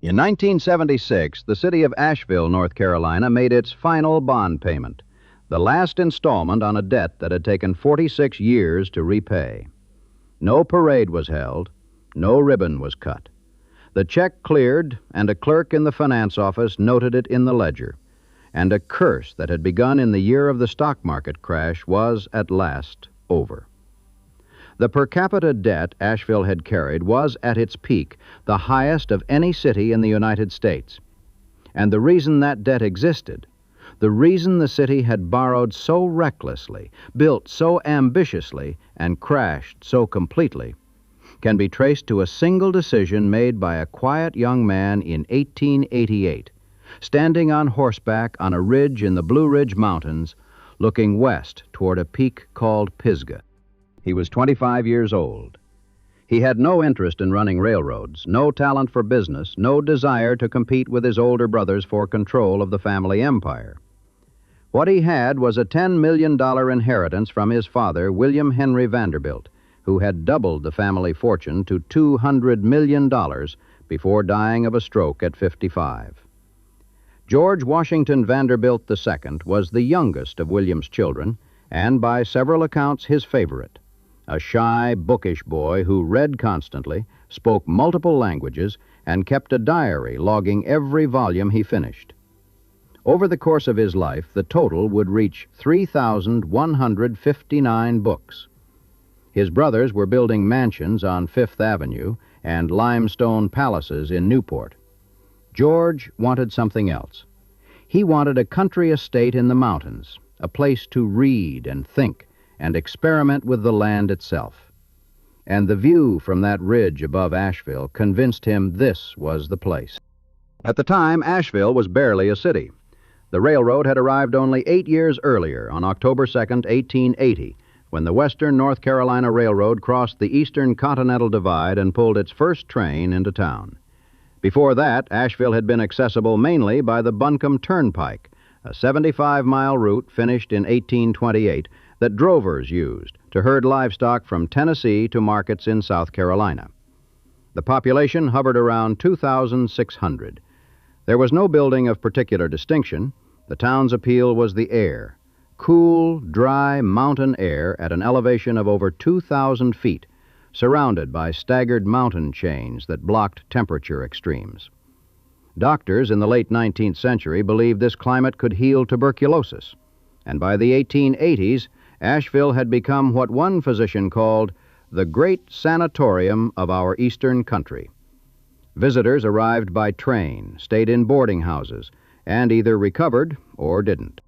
In 1976, the city of Asheville, North Carolina, made its final bond payment, the last installment on a debt that had taken 46 years to repay. No parade was held, no ribbon was cut. The check cleared, and a clerk in the finance office noted it in the ledger, and a curse that had begun in the year of the stock market crash was at last over. The per capita debt Asheville had carried was, at its peak, the highest of any city in the United States. And the reason that debt existed, the reason the city had borrowed so recklessly, built so ambitiously, and crashed so completely, can be traced to a single decision made by a quiet young man in 1888, standing on horseback on a ridge in the Blue Ridge Mountains, looking west toward a peak called Pisgah. He was 25 years old. He had no interest in running railroads, no talent for business, no desire to compete with his older brothers for control of the family empire. What he had was a $10 million inheritance from his father, William Henry Vanderbilt, who had doubled the family fortune to $200 million before dying of a stroke at 55. George Washington Vanderbilt II was the youngest of William's children, and by several accounts his favorite. A shy, bookish boy who read constantly, spoke multiple languages, and kept a diary logging every volume he finished. Over the course of his life, the total would reach 3,159 books. His brothers were building mansions on Fifth Avenue and limestone palaces in Newport. George wanted something else. He wanted a country estate in the mountains, a place to read and think and experiment with the land itself. And the view from that ridge above Asheville convinced him this was the place. At the time, Asheville was barely a city. The railroad had arrived only 8 years earlier, on October 2nd, 1880, when the Western North Carolina Railroad crossed the Eastern Continental Divide and pulled its first train into town. Before that, Asheville had been accessible mainly by the Buncombe Turnpike, a 75-mile route finished in 1828 that drovers used to herd livestock from Tennessee to markets in South Carolina. The population hovered around 2,600. There was no building of particular distinction. The town's appeal was the air, cool, dry mountain air at an elevation of over 2,000 feet, surrounded by staggered mountain chains that blocked temperature extremes. Doctors in the late 19th century believed this climate could heal tuberculosis, and by the 1880s, Asheville had become what one physician called the great sanatorium of our eastern country. Visitors arrived by train, stayed in boarding houses, and either recovered or didn't.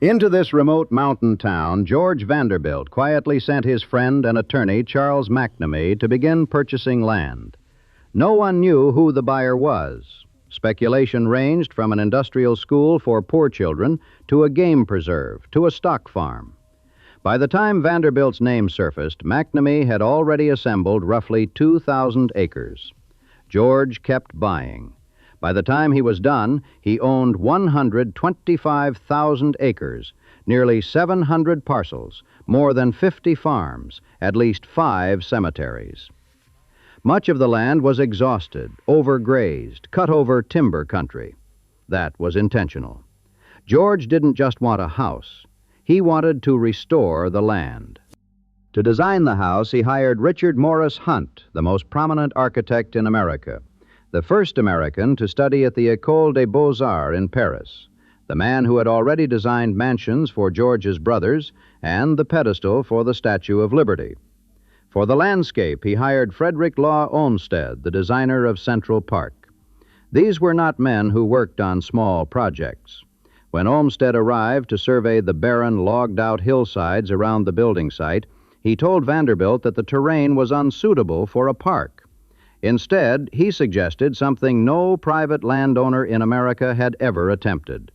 Into this remote mountain town, George Vanderbilt quietly sent his friend and attorney, Charles McNamee, to begin purchasing land. No one knew who the buyer was. Speculation ranged from an industrial school for poor children to a game preserve to a stock farm. By the time Vanderbilt's name surfaced, McNamee had already assembled roughly 2,000 acres. George kept buying. By the time he was done, he owned 125,000 acres, nearly 700 parcels, more than 50 farms, at least 5 cemeteries. Much of the land was exhausted, overgrazed, cut over timber country. That was intentional. George didn't just want a house. He wanted to restore the land. To design the house, he hired Richard Morris Hunt, the most prominent architect in America, the first American to study at the École des Beaux-Arts in Paris, the man who had already designed mansions for George's brothers and the pedestal for the Statue of Liberty. For the landscape, he hired Frederick Law Olmsted, the designer of Central Park. These were not men who worked on small projects. When Olmsted arrived to survey the barren, logged-out hillsides around the building site, he told Vanderbilt that the terrain was unsuitable for a park. Instead, he suggested something no private landowner in America had ever attempted: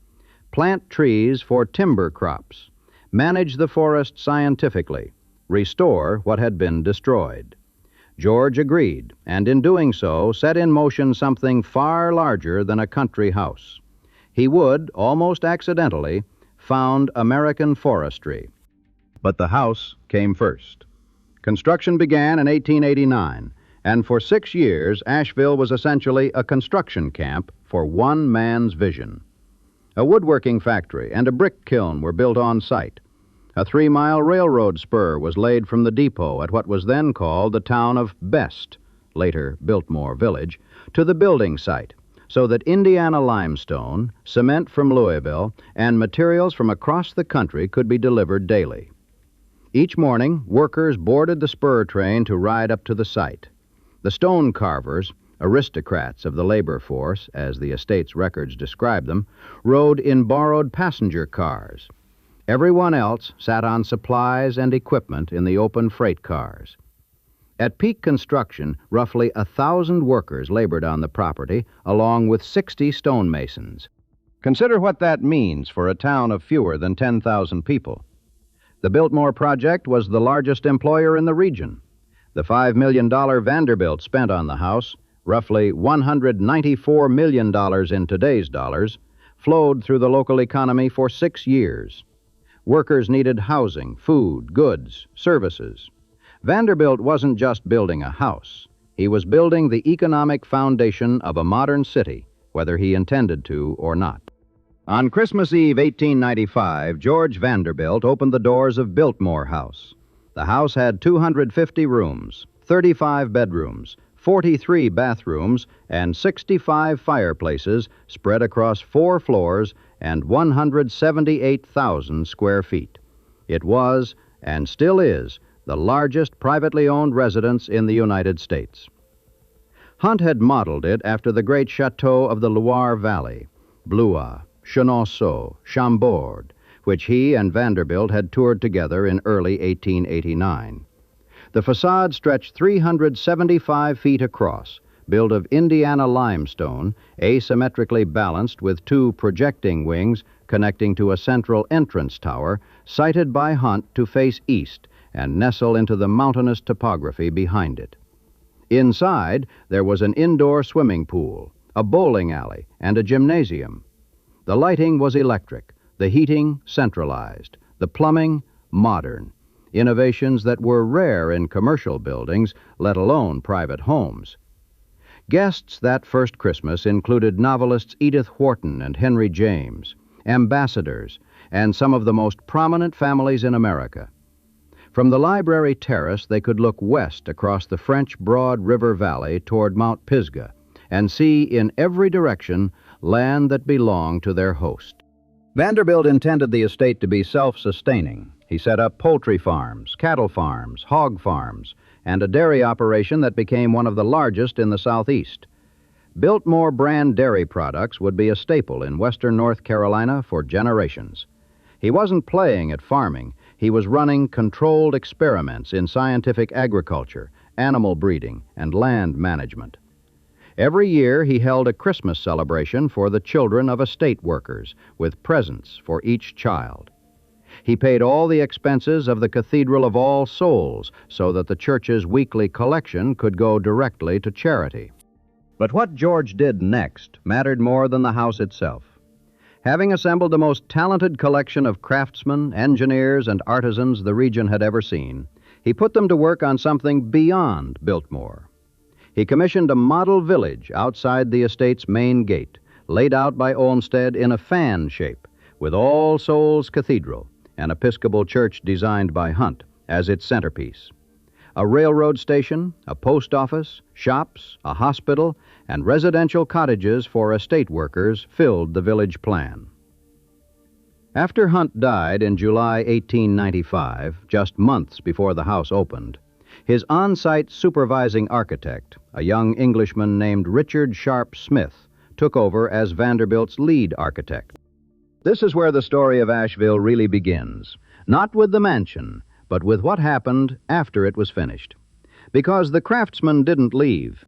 plant trees for timber crops, manage the forest scientifically, restore what had been destroyed. George agreed, and in doing so, set in motion something far larger than a country house. He would, almost accidentally, found American forestry. But the house came first. Construction began in 1889, And for 6 years, Asheville was essentially a construction camp for one man's vision. A woodworking factory and a brick kiln were built on site. A 3-mile railroad spur was laid from the depot at what was then called the town of Best, later Biltmore Village, to the building site, so that Indiana limestone, cement from Louisville, and materials from across the country could be delivered daily. Each morning, workers boarded the spur train to ride up to the site. The stone carvers, aristocrats of the labor force, as the estate's records describe them, rode in borrowed passenger cars. Everyone else sat on supplies and equipment in the open freight cars. At peak construction, roughly 1,000 workers labored on the property, along with 60 stonemasons. Consider what that means for a town of fewer than 10,000 people. The Biltmore project was the largest employer in the region. The $5 million Vanderbilt spent on the house, roughly $194 million in today's dollars, flowed through the local economy for 6 years. Workers needed housing, food, goods, services. Vanderbilt wasn't just building a house. He was building the economic foundation of a modern city, whether he intended to or not. On Christmas Eve, 1895, George Vanderbilt opened the doors of Biltmore House. The house had 250 rooms, 35 bedrooms, 43 bathrooms, and 65 fireplaces spread across 4 floors and 178,000 square feet. It was, and still is, the largest privately owned residence in the United States. Hunt had modeled it after the great chateaux of the Loire Valley, Blois, Chenonceau, Chambord, which he and Vanderbilt had toured together in early 1889. The facade stretched 375 feet across, built of Indiana limestone, asymmetrically balanced with 2 projecting wings connecting to a central entrance tower, sited by Hunt to face east and nestle into the mountainous topography behind it. Inside, there was an indoor swimming pool, a bowling alley, and a gymnasium. The lighting was electric, the heating centralized, the plumbing modern, innovations that were rare in commercial buildings, let alone private homes. Guests that first Christmas included novelists Edith Wharton and Henry James, ambassadors, and some of the most prominent families in America. From the library terrace, they could look west across the French Broad River Valley toward Mount Pisgah and see in every direction land that belonged to their host. Vanderbilt intended the estate to be self-sustaining. He set up poultry farms, cattle farms, hog farms, and a dairy operation that became one of the largest in the Southeast. Biltmore brand dairy products would be a staple in western North Carolina for generations. He wasn't playing at farming. He was running controlled experiments in scientific agriculture, animal breeding, and land management. Every year he held a Christmas celebration for the children of estate workers, with presents for each child. He paid all the expenses of the Cathedral of All Souls so that the church's weekly collection could go directly to charity. But what George did next mattered more than the house itself. Having assembled the most talented collection of craftsmen, engineers, and artisans the region had ever seen, he put them to work on something beyond Biltmore. He commissioned a model village outside the estate's main gate, laid out by Olmsted in a fan shape, with All Souls Cathedral, an Episcopal church designed by Hunt, as its centerpiece. A railroad station, a post office, shops, a hospital, and residential cottages for estate workers filled the village plan. After Hunt died in July 1895, just months before the house opened, his on-site supervising architect, a young Englishman named Richard Sharp Smith, took over as Vanderbilt's lead architect. This is where the story of Asheville really begins, not with the mansion, but with what happened after it was finished. Because the craftsmen didn't leave.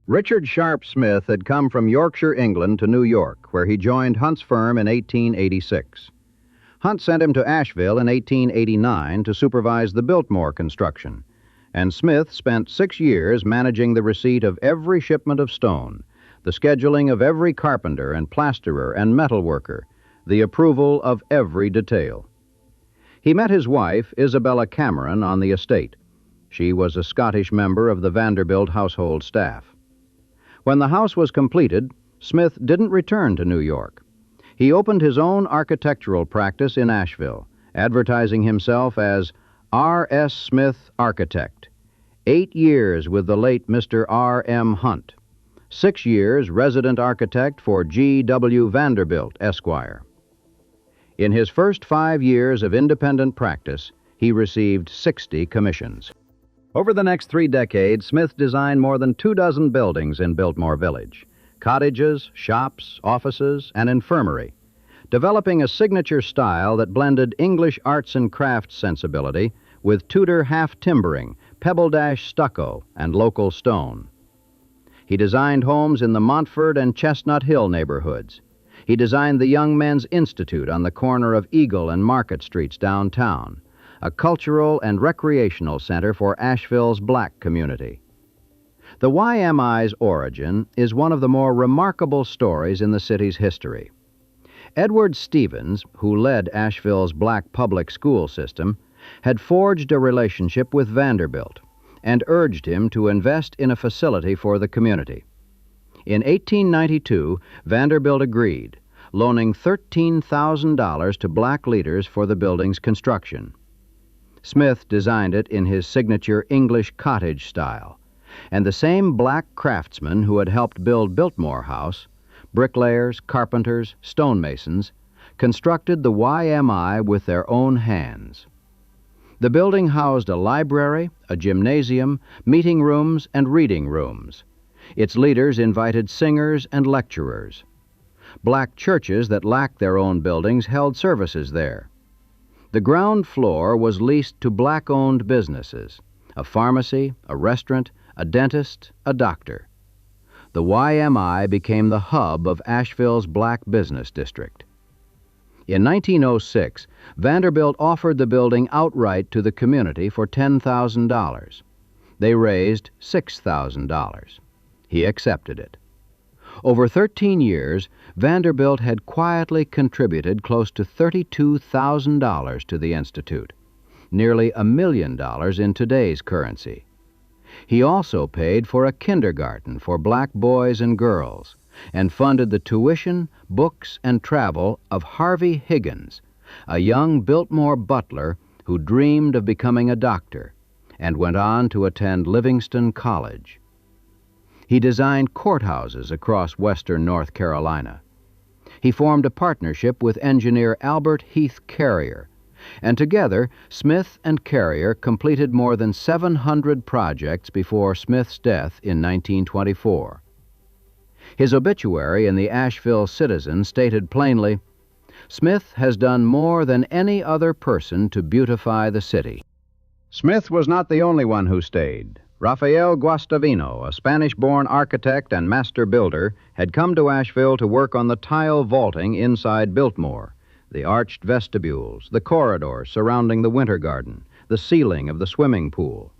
Richard Sharp Smith had come from Yorkshire, England to New York, where he joined Hunt's firm in 1886. Hunt sent him to Asheville in 1889 to supervise the Biltmore construction, and Smith spent 6 years managing the receipt of every shipment of stone, the scheduling of every carpenter and plasterer and metal worker, the approval of every detail. He met his wife, Isabella Cameron, on the estate. She was a Scottish member of the Vanderbilt household staff. When the house was completed, Smith didn't return to New York. He opened his own architectural practice in Asheville, advertising himself as R.S. Smith Architect. 8 years with the late Mr. R.M. Hunt. 6 years resident architect for G.W. Vanderbilt, Esquire. In his first 5 years of independent practice, he received 60 commissions. Over the next 3 decades, Smith designed more than 24 buildings in Biltmore Village, cottages, shops, offices, and infirmary, developing a signature style that blended English arts and crafts sensibility with Tudor half-timbering, pebble-dash stucco, and local stone. He designed homes in the Montford and Chestnut Hill neighborhoods. He designed the Young Men's Institute on the corner of Eagle and Market Streets downtown, a cultural and recreational center for Asheville's black community. The YMI's origin is one of the more remarkable stories in the city's history. Edward Stevens, who led Asheville's black public school system, had forged a relationship with Vanderbilt and urged him to invest in a facility for the community. In 1892, Vanderbilt agreed, loaning $13,000 to black leaders for the building's construction. Smith designed it in his signature English cottage style, and the same black craftsmen who had helped build Biltmore House, bricklayers, carpenters, stonemasons, constructed the YMI with their own hands. The building housed a library, a gymnasium, meeting rooms, and reading rooms. Its leaders invited singers and lecturers. Black churches that lacked their own buildings held services there. The ground floor was leased to black-owned businesses, a pharmacy, a restaurant, a dentist, a doctor. The YMI became the hub of Asheville's black business district. In 1906, Vanderbilt offered the building outright to the community for $10,000. They raised $6,000. He accepted it. Over 13 years, Vanderbilt had quietly contributed close to $32,000 to the Institute, nearly $1 million in today's currency. He also paid for a kindergarten for black boys and girls, and funded the tuition, books, and travel of Harvey Higgins, a young Biltmore butler who dreamed of becoming a doctor and went on to attend Livingston College. He designed courthouses across western North Carolina. He formed a partnership with engineer Albert Heath Carrier, and together Smith and Carrier completed more than 700 projects before Smith's death in 1924. His obituary in the Asheville Citizen stated plainly, "Smith has done more than any other person to beautify the city." Smith was not the only one who stayed. Rafael Guastavino, a Spanish-born architect and master builder, had come to Asheville to work on the tile vaulting inside Biltmore, the arched vestibules, the corridors surrounding the winter garden, the ceiling of the swimming pool.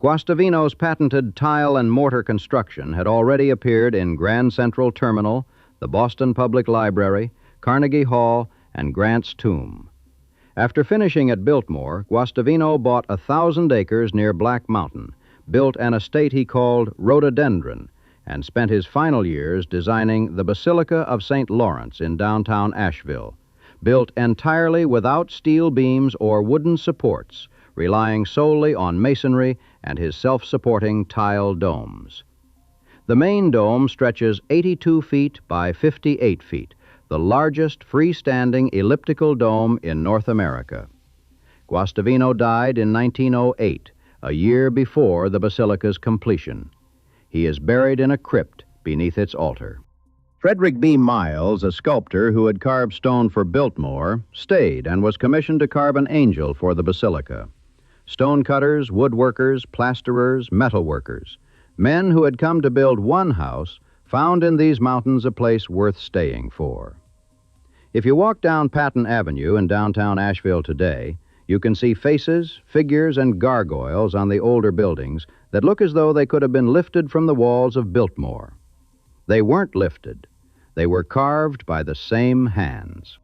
Guastavino's patented tile and mortar construction had already appeared in Grand Central Terminal, the Boston Public Library, Carnegie Hall, and Grant's Tomb. After finishing at Biltmore, Guastavino bought 1,000 acres near Black Mountain, built an estate he called Rhododendron, and spent his final years designing the Basilica of Saint Lawrence in downtown Asheville, built entirely without steel beams or wooden supports, relying solely on masonry and his self-supporting tile domes. The main dome stretches 82 feet by 58 feet, the largest freestanding elliptical dome in North America. Guastavino died in 1908, a year before the basilica's completion. He is buried in a crypt beneath its altar. Frederick B. Miles, a sculptor who had carved stone for Biltmore, stayed and was commissioned to carve an angel for the basilica. Stonecutters, woodworkers, plasterers, metalworkers, men who had come to build one house, found in these mountains a place worth staying for. If you walk down Patton Avenue in downtown Asheville today, you can see faces, figures, and gargoyles on the older buildings that look as though they could have been lifted from the walls of Biltmore. They weren't lifted. They were carved by the same hands.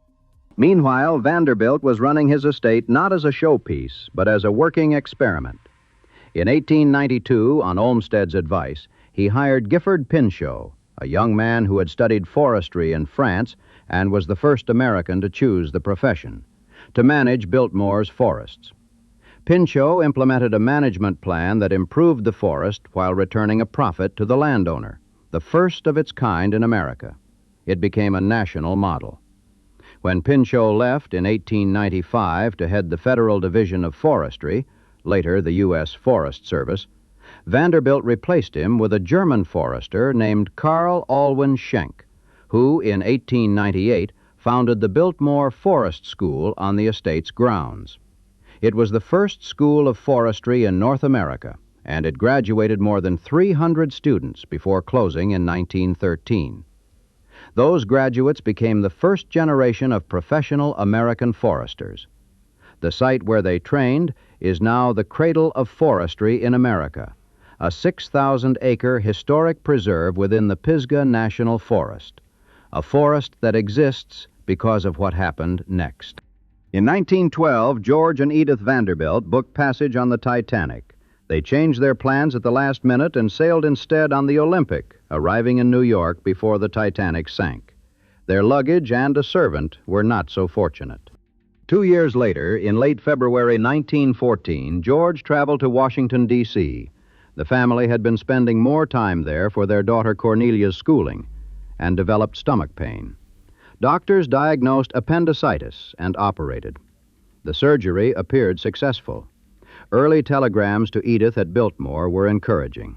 Meanwhile, Vanderbilt was running his estate not as a showpiece, but as a working experiment. In 1892, on Olmsted's advice, he hired Gifford Pinchot, a young man who had studied forestry in France and was the first American to choose the profession, to manage Biltmore's forests. Pinchot implemented a management plan that improved the forest while returning a profit to the landowner, the first of its kind in America. It became a national model. When Pinchot left in 1895 to head the Federal Division of Forestry, later the U.S. Forest Service, Vanderbilt replaced him with a German forester named Carl Alwyn Schenk, who in 1898 founded the Biltmore Forest School on the estate's grounds. It was the first school of forestry in North America, and it graduated more than 300 students before closing in 1913. Those graduates became the first generation of professional American foresters. The site where they trained is now the cradle of forestry in America, a 6,000-acre historic preserve within the Pisgah National Forest, a forest that exists because of what happened next. In 1912, George and Edith Vanderbilt booked passage on the Titanic. They changed their plans at the last minute and sailed instead on the Olympic, arriving in New York before the Titanic sank. Their luggage and a servant were not so fortunate. 2 years later, in late February 1914, George traveled to Washington, D.C. The family had been spending more time there for their daughter Cornelia's schooling and developed stomach pain. Doctors diagnosed appendicitis and operated. The surgery appeared successful. Early telegrams to Edith at Biltmore were encouraging.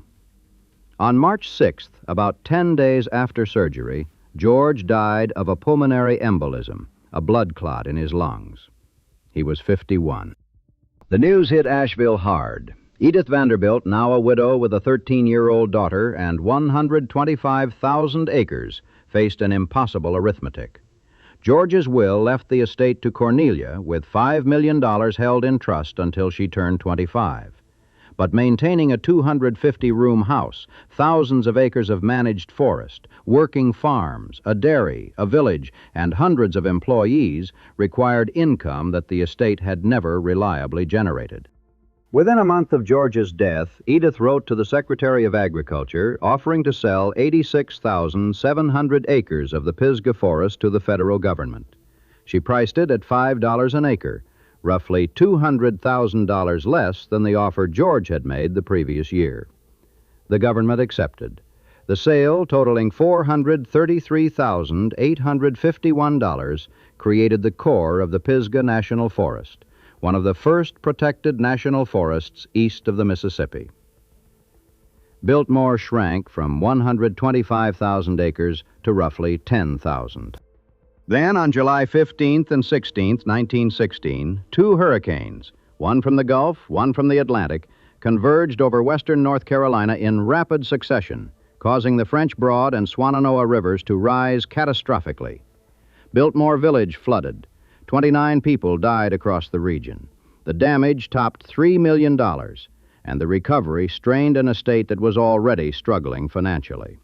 On March 6th, about 10 days after surgery, George died of a pulmonary embolism, a blood clot in his lungs. He was 51. The news hit Asheville hard. Edith Vanderbilt, now a widow with a 13-year-old daughter and 125,000 acres, faced an impossible arithmetic. George's will left the estate to Cornelia with $5 million held in trust until she turned 25. But maintaining a 250-room house, thousands of acres of managed forest, working farms, a dairy, a village, and hundreds of employees required income that the estate had never reliably generated. Within a month of George's death, Edith wrote to the Secretary of Agriculture offering to sell 86,700 acres of the Pisgah Forest to the federal government. She priced it at $5 an acre, roughly $200,000 less than the offer George had made the previous year. The government accepted. The sale, totaling $433,851, created the core of the Pisgah National Forest, one of the first protected national forests east of the Mississippi. Biltmore shrank from 125,000 acres to roughly 10,000. Then, on July 15th and 16th, 1916, two hurricanes, one from the Gulf, one from the Atlantic, converged over western North Carolina in rapid succession, causing the French Broad and Swannanoa rivers to rise catastrophically. Biltmore Village flooded. 29 people died across the region. The damage topped $3 million, and the recovery strained an estate that was already struggling financially.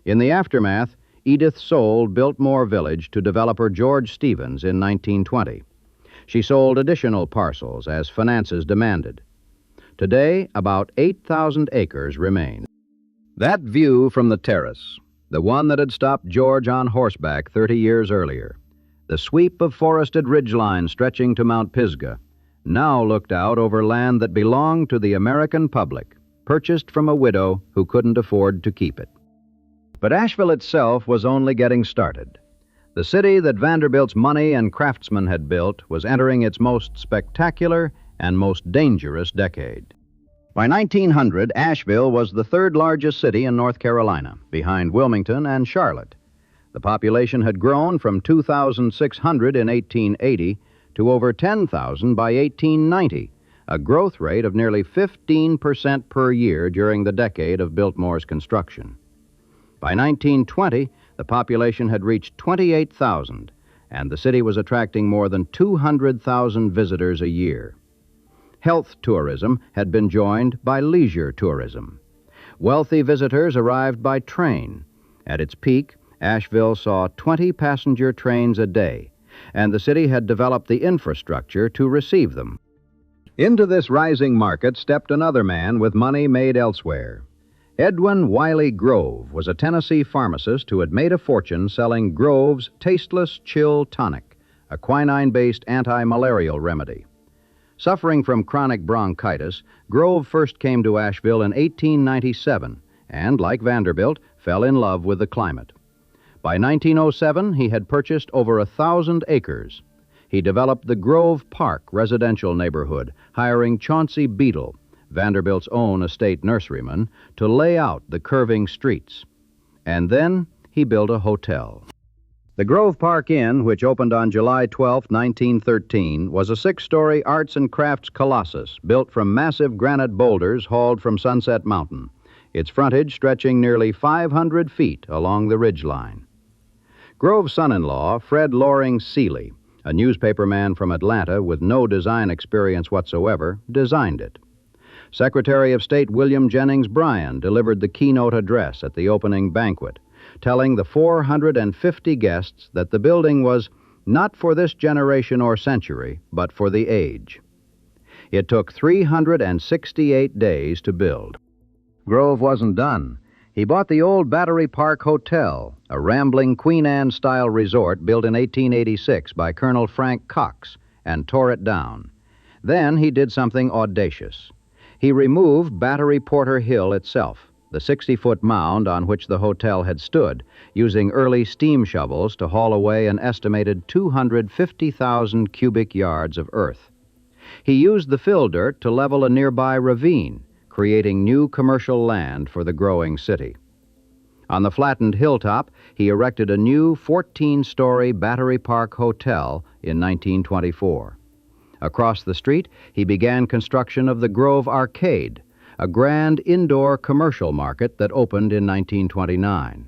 In the aftermath, Edith sold Biltmore Village to developer George Stevens in 1920. She sold additional parcels as finances demanded. Today, about 8,000 acres remain. That view from the terrace, the one that had stopped George on horseback 30 years earlier, the sweep of forested ridgeline stretching to Mount Pisgah, now looked out over land that belonged to the American public, purchased from a widow who couldn't afford to keep it. But Asheville itself was only getting started. The city that Vanderbilt's money and craftsmen had built was entering its most spectacular and most dangerous decade. By 1900, Asheville was the third largest city in North Carolina, behind Wilmington and Charlotte. The population had grown from 2,600 in 1880 to over 10,000 by 1890, a growth rate of nearly 15% per year during the decade of Biltmore's construction. By 1920, the population had reached 28,000, and the city was attracting more than 200,000 visitors a year. Health tourism had been joined by leisure tourism. Wealthy visitors arrived by train. At its peak, Asheville saw 20 passenger trains a day, and the city had developed the infrastructure to receive them. Into this rising market stepped another man with money made elsewhere. Edwin Wiley Grove was a Tennessee pharmacist who had made a fortune selling Grove's Tasteless Chill Tonic, a quinine-based anti-malarial remedy. Suffering from chronic bronchitis, Grove first came to Asheville in 1897 and, like Vanderbilt, fell in love with the climate. By 1907, he had purchased over 1,000 acres. He developed the Grove Park residential neighborhood, hiring Chauncey Beadle, Vanderbilt's own estate nurseryman, to lay out the curving streets. And then he built a hotel. The Grove Park Inn, which opened on July 12, 1913, was a 6-story arts and crafts colossus built from massive granite boulders hauled from Sunset Mountain, its frontage stretching nearly 500 feet along the ridgeline. Grove's son-in-law, Fred Loring Seeley, a newspaperman from Atlanta with no design experience whatsoever, designed it. Secretary of State William Jennings Bryan delivered the keynote address at the opening banquet, telling the 450 guests that the building was not for this generation or century, but for the age. It took 368 days to build. Grove wasn't done. He bought the old Battery Park Hotel, a rambling Queen Anne-style resort built in 1886 by Colonel Frank Cox, and tore it down. Then he did something audacious. He removed Battery Porter Hill itself, the 60-foot mound on which the hotel had stood, using early steam shovels to haul away an estimated 250,000 cubic yards of earth. He used the fill dirt to level a nearby ravine, creating new commercial land for the growing city. On the flattened hilltop, he erected a new 14-story Battery Park Hotel in 1924. Across the street, he began construction of the Grove Arcade, a grand indoor commercial market that opened in 1929.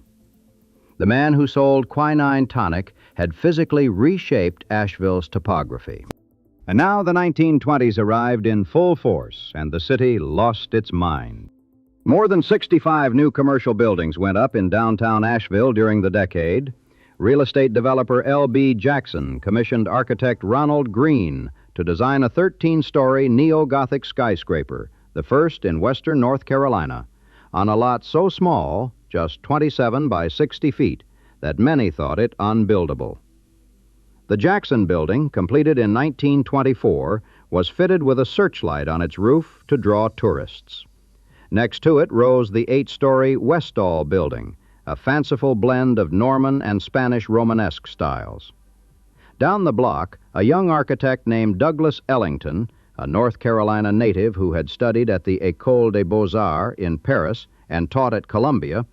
The man who sold quinine tonic had physically reshaped Asheville's topography. And now the 1920s arrived in full force, and the city lost its mind. More than 65 new commercial buildings went up in downtown Asheville during the decade. Real estate developer L.B. Jackson commissioned architect Ronald Green to design a 13-story neo-Gothic skyscraper, the first in western North Carolina, on a lot so small, just 27 by 60 feet, that many thought it unbuildable. The Jackson Building, completed in 1924, was fitted with a searchlight on its roof to draw tourists. Next to it rose the 8-story Westall Building, a fanciful blend of Norman and Spanish Romanesque styles. Down the block, a young architect named Douglas Ellington, a North Carolina native who had studied at the École des Beaux-Arts in Paris and taught at Columbia,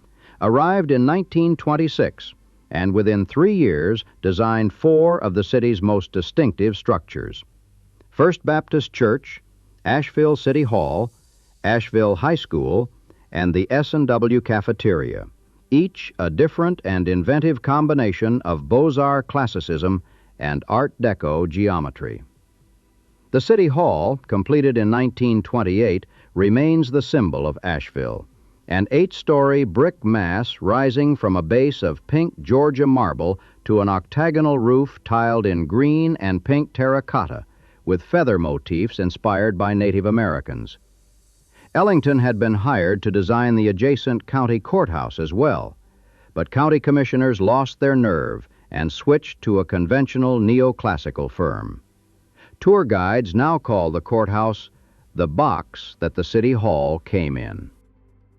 arrived in 1926, and within 3 years designed 4 of the city's most distinctive structures: First Baptist Church, Asheville City Hall, Asheville High School, and the S&W Cafeteria, each a different and inventive combination of Beaux-Arts classicism and Art Deco geometry. The City Hall, completed in 1928, remains the symbol of Asheville, an 8-story brick mass rising from a base of pink Georgia marble to an octagonal roof tiled in green and pink terracotta, with feather motifs inspired by Native Americans. Ellington had been hired to design the adjacent county courthouse as well, but county commissioners lost their nerve and switched to a conventional neoclassical firm. Tour guides now call the courthouse the box that the City Hall came in.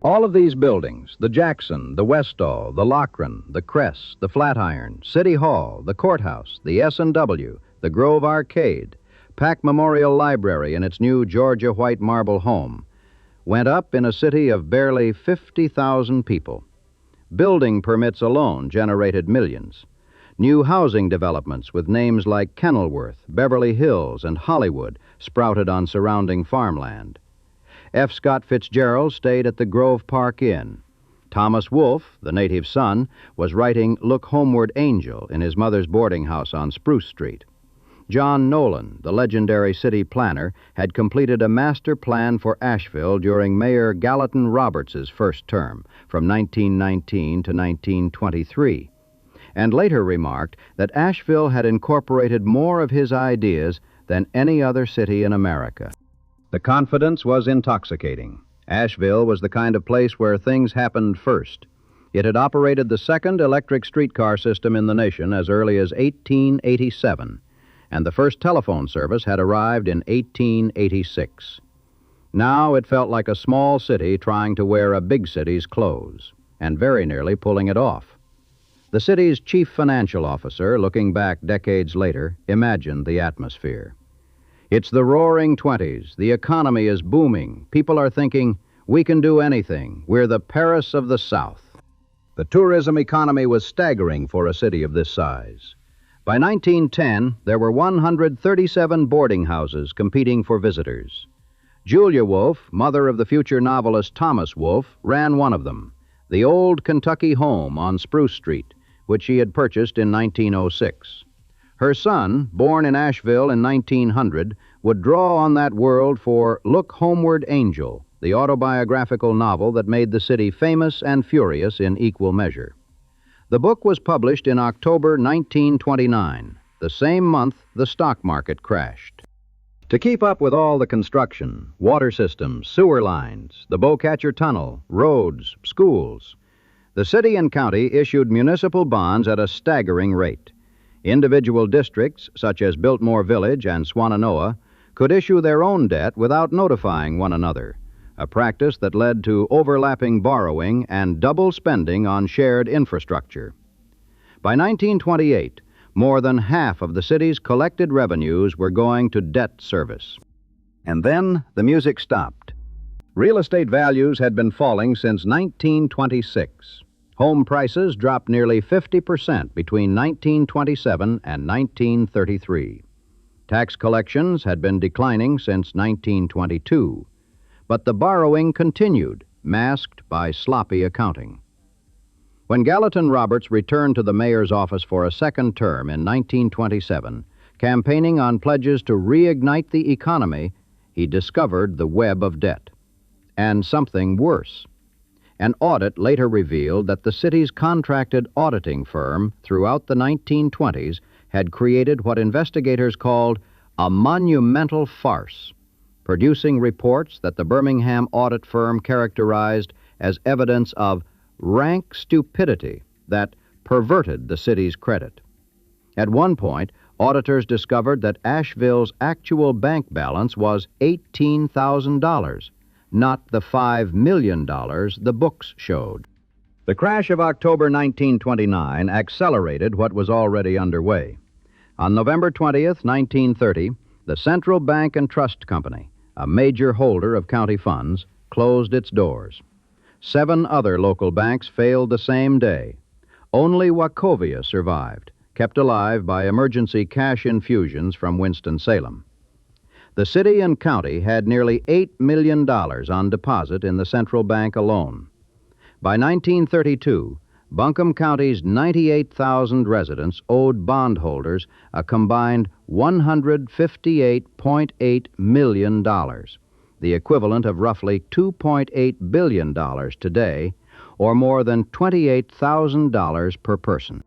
All of these buildings, the Jackson, the Westall, the Lochran, the Cress, the Flatiron, City Hall, the Courthouse, the S&W, the Grove Arcade, Pack Memorial Library in its new Georgia white marble home, went up in a city of barely 50,000 people. Building permits alone generated millions. New housing developments with names like Kenilworth, Beverly Hills, and Hollywood sprouted on surrounding farmland. F. Scott Fitzgerald stayed at the Grove Park Inn. Thomas Wolfe, the native son, was writing Look Homeward Angel in his mother's boarding house on Spruce Street. John Nolan, the legendary city planner, had completed a master plan for Asheville during Mayor Gallatin Roberts's first term, from 1919 to 1923, and later remarked that Asheville had incorporated more of his ideas than any other city in America. The confidence was intoxicating. Asheville was the kind of place where things happened first. It had operated the second electric streetcar system in the nation as early as 1887, and the first telephone service had arrived in 1886. Now it felt like a small city trying to wear a big city's clothes, and very nearly pulling it off. The city's chief financial officer, looking back decades later, imagined the atmosphere. It's the roaring 20s. The economy is booming. People are thinking, we can do anything. We're the Paris of the South. The tourism economy was staggering for a city of this size. By 1910, there were 137 boarding houses competing for visitors. Julia Wolfe, mother of the future novelist Thomas Wolfe, ran one of them, the old Kentucky home on Spruce Street, which she had purchased in 1906. Her son, born in Asheville in 1900, would draw on that world for Look Homeward, Angel, the autobiographical novel that made the city famous and furious in equal measure. The book was published in October 1929, the same month the stock market crashed. To keep up with all the construction, water systems, sewer lines, the Bowcatcher Tunnel, roads, schools, the city and county issued municipal bonds at a staggering rate. Individual districts, such as Biltmore Village and Swannanoa, could issue their own debt without notifying one another, a practice that led to overlapping borrowing and double spending on shared infrastructure. By 1928, more than half of the city's collected revenues were going to debt service. And then the music stopped. Real estate values had been falling since 1926. Home prices dropped nearly 50% between 1927 and 1933. Tax collections had been declining since 1922. But the borrowing continued, masked by sloppy accounting. When Gallatin Roberts returned to the mayor's office for a second term in 1927, campaigning on pledges to reignite the economy, he discovered the web of debt. And something worse. An audit later revealed that the city's contracted auditing firm throughout the 1920s had created what investigators called a monumental farce, producing reports that the Birmingham audit firm characterized as evidence of rank stupidity that perverted the city's credit. At one point, auditors discovered that Asheville's actual bank balance was $18,000, not the $5 million the books showed. The crash of October 1929 accelerated what was already underway. On November 20th, 1930, the Central Bank and Trust Company, a major holder of county funds, closed its doors. 7 other local banks failed the same day. Only Wachovia survived, kept alive by emergency cash infusions from Winston-Salem. The city and county had nearly $8 million on deposit in the central bank alone. By 1932, Buncombe County's 98,000 residents owed bondholders a combined $158.8 million, the equivalent of roughly $2.8 billion today, or more than $28,000 per person.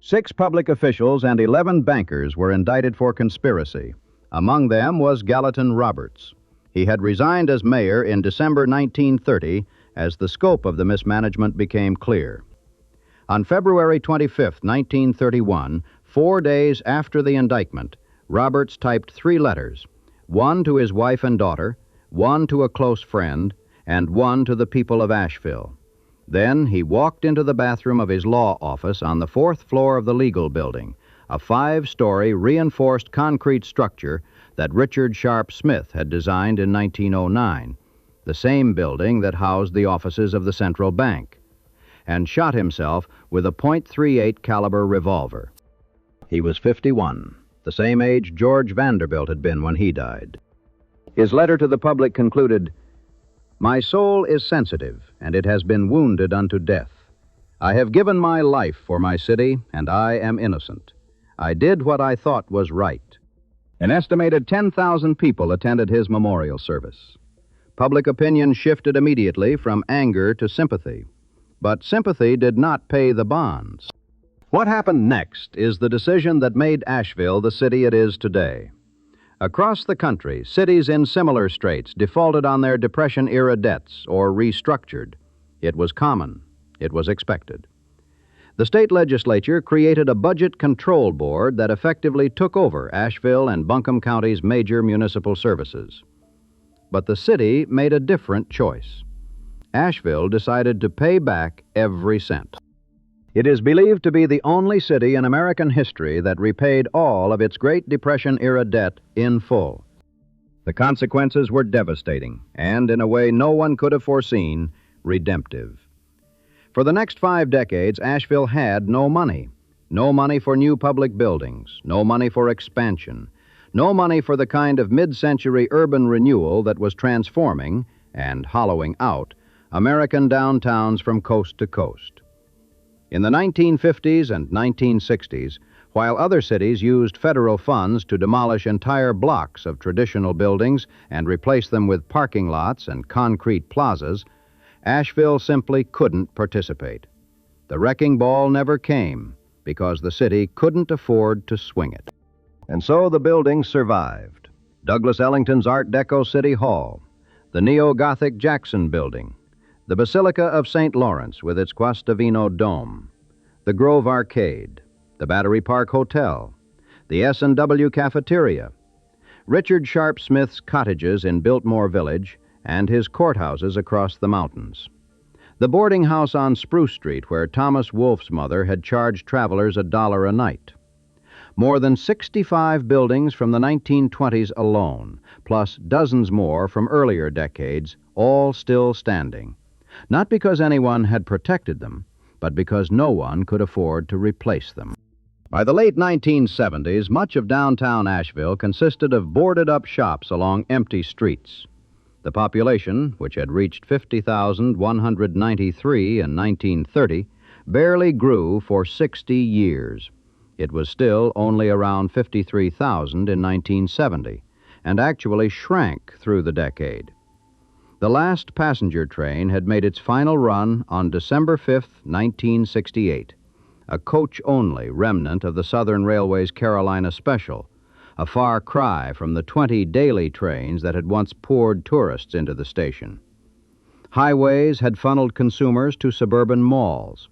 6 public officials and 11 bankers were indicted for conspiracy. Among them was Gallatin Roberts. He had resigned as mayor in December 1930 as the scope of the mismanagement became clear. On February 25, 1931, 4 days after the indictment, Roberts typed 3 letters, one to his wife and daughter, one to a close friend, and one to the people of Asheville. Then he walked into the bathroom of his law office on the 4th floor of the legal building, a 5-story reinforced concrete structure that Richard Sharp Smith had designed in 1909, the same building that housed the offices of the Central Bank, and shot himself with a .38 caliber revolver. He was 51, the same age George Vanderbilt had been when he died. His letter to the public concluded, "My soul is sensitive, and it has been wounded unto death. I have given my life for my city, and I am innocent. I did what I thought was right." An estimated 10,000 people attended his memorial service. Public opinion shifted immediately from anger to sympathy. But sympathy did not pay the bonds. What happened next is the decision that made Asheville the city it is today. Across the country, cities in similar straits defaulted on their Depression-era debts or restructured. It was common. It was expected. The state legislature created a budget control board that effectively took over Asheville and Buncombe County's major municipal services. But the city made a different choice. Asheville decided to pay back every cent. It is believed to be the only city in American history that repaid all of its Great Depression-era debt in full. The consequences were devastating, and in a way no one could have foreseen, redemptive. For the next 5 decades, Asheville had no money. No money for new public buildings, no money for expansion, no money for the kind of mid-century urban renewal that was transforming and hollowing out American downtowns from coast to coast. In the 1950s and 1960s, while other cities used federal funds to demolish entire blocks of traditional buildings and replace them with parking lots and concrete plazas, Asheville simply couldn't participate. The wrecking ball never came because the city couldn't afford to swing it. And so the buildings survived. Douglas Ellington's Art Deco City Hall, the neo-Gothic Jackson Building, the Basilica of Saint Lawrence with its Guastavino dome, the Grove Arcade, the Battery Park Hotel, the S&W Cafeteria, Richard Sharp Smith's cottages in Biltmore Village, and his courthouses across the mountains, the boarding house on Spruce Street where Thomas Wolfe's mother had charged travelers $1 a night. More than 65 buildings from the 1920s alone, plus dozens more from earlier decades, all still standing. Not because anyone had protected them, but because no one could afford to replace them. By the late 1970s, much of downtown Asheville consisted of boarded-up shops along empty streets. The population, which had reached 50,193 in 1930, barely grew for 60 years. It was still only around 53,000 in 1970, and actually shrank through the decade. The last passenger train had made its final run on December 5, 1968, a coach-only remnant of the Southern Railway's Carolina Special, a far cry from the 20 daily trains that had once poured tourists into the station. Highways had funneled consumers to suburban malls.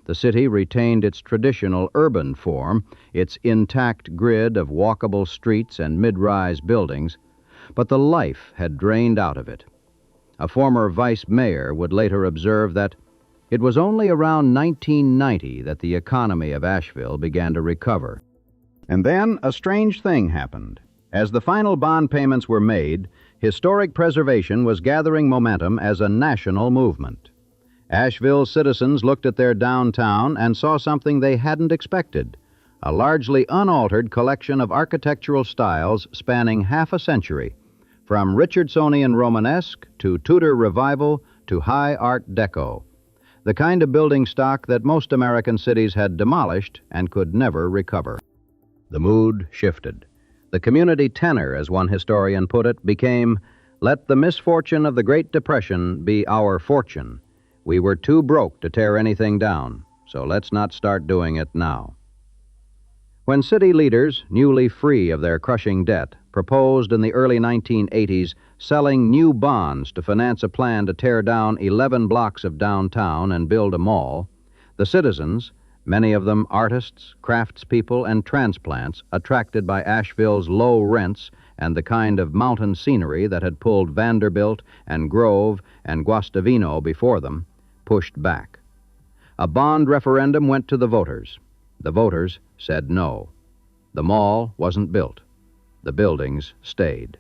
The city retained its traditional urban form, its intact grid of walkable streets and mid-rise buildings, but the life had drained out of it. A former vice mayor would later observe that it was only around 1990 that the economy of Asheville began to recover. And then a strange thing happened. As the final bond payments were made, historic preservation was gathering momentum as a national movement. Asheville's citizens looked at their downtown and saw something they hadn't expected, a largely unaltered collection of architectural styles spanning half a century, from Richardsonian Romanesque to Tudor Revival to High Art Deco, the kind of building stock that most American cities had demolished and could never recover. The mood shifted. The community tenor, as one historian put it, became, "Let the misfortune of the Great Depression be our fortune. We were too broke to tear anything down, so let's not start doing it now." When city leaders, newly free of their crushing debt, proposed in the early 1980s selling new bonds to finance a plan to tear down 11 blocks of downtown and build a mall, the citizens, many of them artists, craftspeople, and transplants attracted by Asheville's low rents and the kind of mountain scenery that had pulled Vanderbilt and Grove and Guastavino before them, pushed back. A bond referendum went to the voters. The voters said no. The mall wasn't built. The buildings stayed.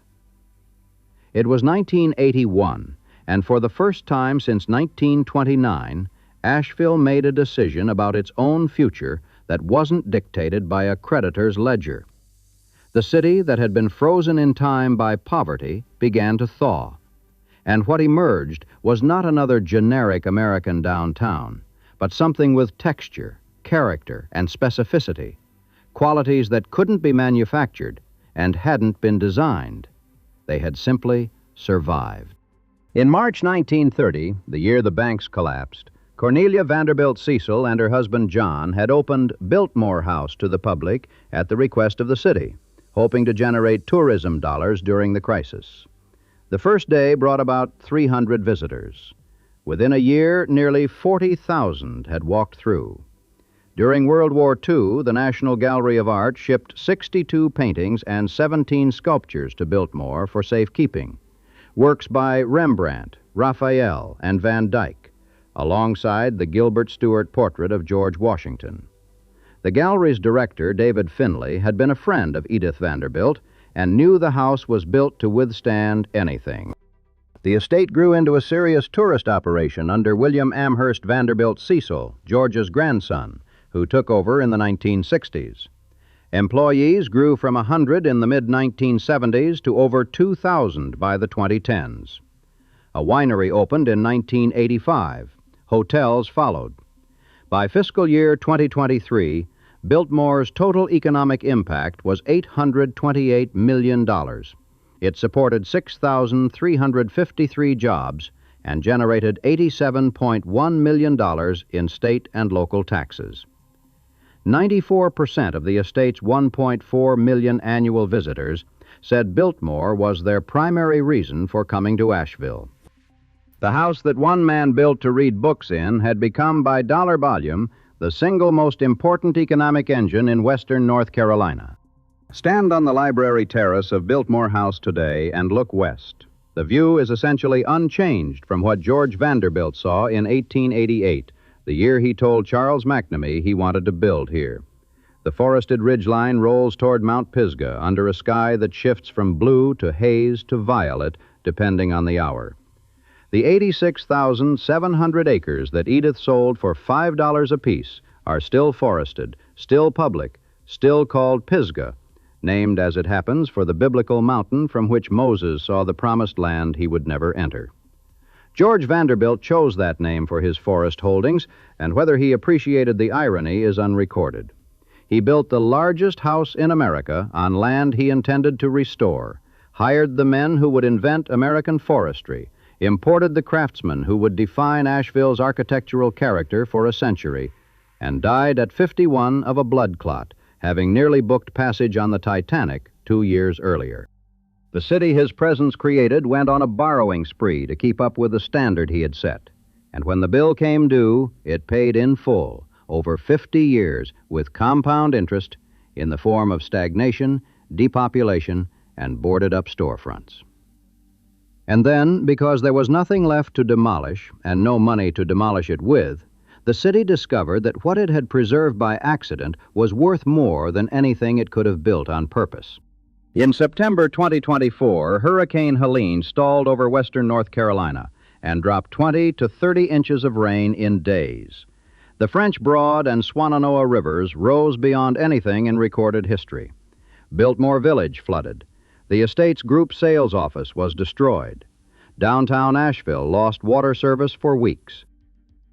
It was 1981, and for the first time since 1929, Asheville made a decision about its own future that wasn't dictated by a creditor's ledger. The city that had been frozen in time by poverty began to thaw, and what emerged was not another generic American downtown, but something with texture, character, and specificity, qualities that couldn't be manufactured and hadn't been designed. They had simply survived. In March 1930, the year the banks collapsed, Cornelia Vanderbilt Cecil and her husband John had opened Biltmore House to the public at the request of the city, hoping to generate tourism dollars during the crisis. The first day brought about 300 visitors. Within a year, nearly 40,000 had walked through. During World War II, the National Gallery of Art shipped 62 paintings and 17 sculptures to Biltmore for safekeeping. Works by Rembrandt, Raphael, and Van Dyck, alongside the Gilbert Stuart portrait of George Washington. The gallery's director, David Finley, had been a friend of Edith Vanderbilt and knew the house was built to withstand anything. The estate grew into a serious tourist operation under William Amherst Vanderbilt Cecil, George's grandson, who took over in the 1960s. Employees grew from 100 in the mid-1970s to over 2,000 by the 2010s. A winery opened in 1985. Hotels followed. By fiscal year 2023, Biltmore's total economic impact was $828 million. It supported 6,353 jobs and generated $87.1 million in state and local taxes. 94% of the estate's 1.4 million annual visitors said Biltmore was their primary reason for coming to Asheville. The house that one man built to read books in had become, by dollar volume, the single most important economic engine in western North Carolina. Stand on the library terrace of Biltmore House today and look west. The view is essentially unchanged from what George Vanderbilt saw in 1888, the year he told Charles McNamee he wanted to build here. The forested ridgeline rolls toward Mount Pisgah under a sky that shifts from blue to haze to violet, depending on the hour. The 86,700 acres that Edith sold for $5 apiece are still forested, still public, still called Pisgah, named, as it happens, for the biblical mountain from which Moses saw the promised land he would never enter. George Vanderbilt chose that name for his forest holdings, and whether he appreciated the irony is unrecorded. He built the largest house in America on land he intended to restore, hired the men who would invent American forestry, imported the craftsmen who would define Asheville's architectural character for a century, and died at 51 of a blood clot, having nearly booked passage on the Titanic 2 years earlier. The city his presence created went on a borrowing spree to keep up with the standard he had set, and when the bill came due, it paid in full, over 50 years, with compound interest in the form of stagnation, depopulation, and boarded-up storefronts. And then, because there was nothing left to demolish and no money to demolish it with, the city discovered that what it had preserved by accident was worth more than anything it could have built on purpose. In September 2024, Hurricane Helene stalled over western North Carolina and dropped 20 to 30 inches of rain in days. The French Broad and Swannanoa rivers rose beyond anything in recorded history. Biltmore Village flooded. The estate's group sales office was destroyed. Downtown Asheville lost water service for weeks.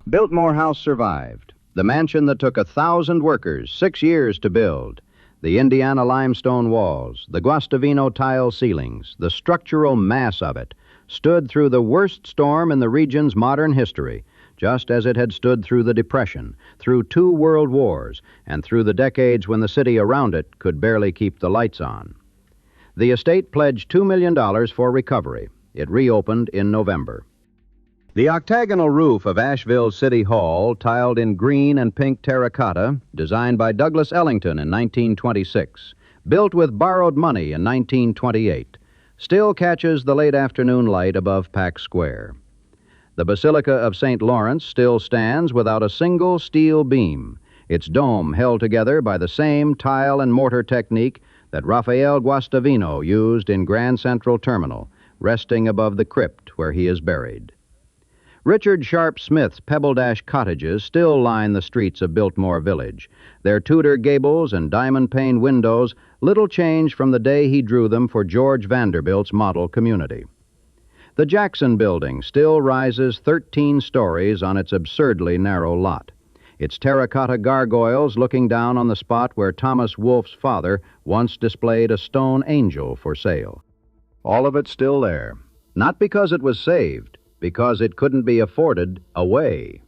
Biltmore House survived, the mansion that took 1,000 workers 6 years to build. The Indiana limestone walls, the Guastavino tile ceilings, the structural mass of it, stood through the worst storm in the region's modern history, just as it had stood through the Depression, through 2 world wars, and through the decades when the city around it could barely keep the lights on. The estate pledged $2 million for recovery. It reopened in November. The octagonal roof of Asheville City Hall, tiled in green and pink terracotta, designed by Douglas Ellington in 1926, built with borrowed money in 1928, still catches the late afternoon light above Pack Square. The Basilica of Saint Lawrence still stands without a single steel beam, its dome held together by the same tile and mortar technique that Rafael Guastavino used in Grand Central Terminal, resting above the crypt where he is buried. Richard Sharp Smith's Pebble Dash cottages still line the streets of Biltmore Village, their Tudor gables and diamond-pane windows little changed from the day he drew them for George Vanderbilt's model community. The Jackson Building still rises 13 stories on its absurdly narrow lot, its terracotta gargoyles looking down on the spot where Thomas Wolfe's father once displayed a stone angel for sale. All of it still there, not because it was saved, because it couldn't be afforded away.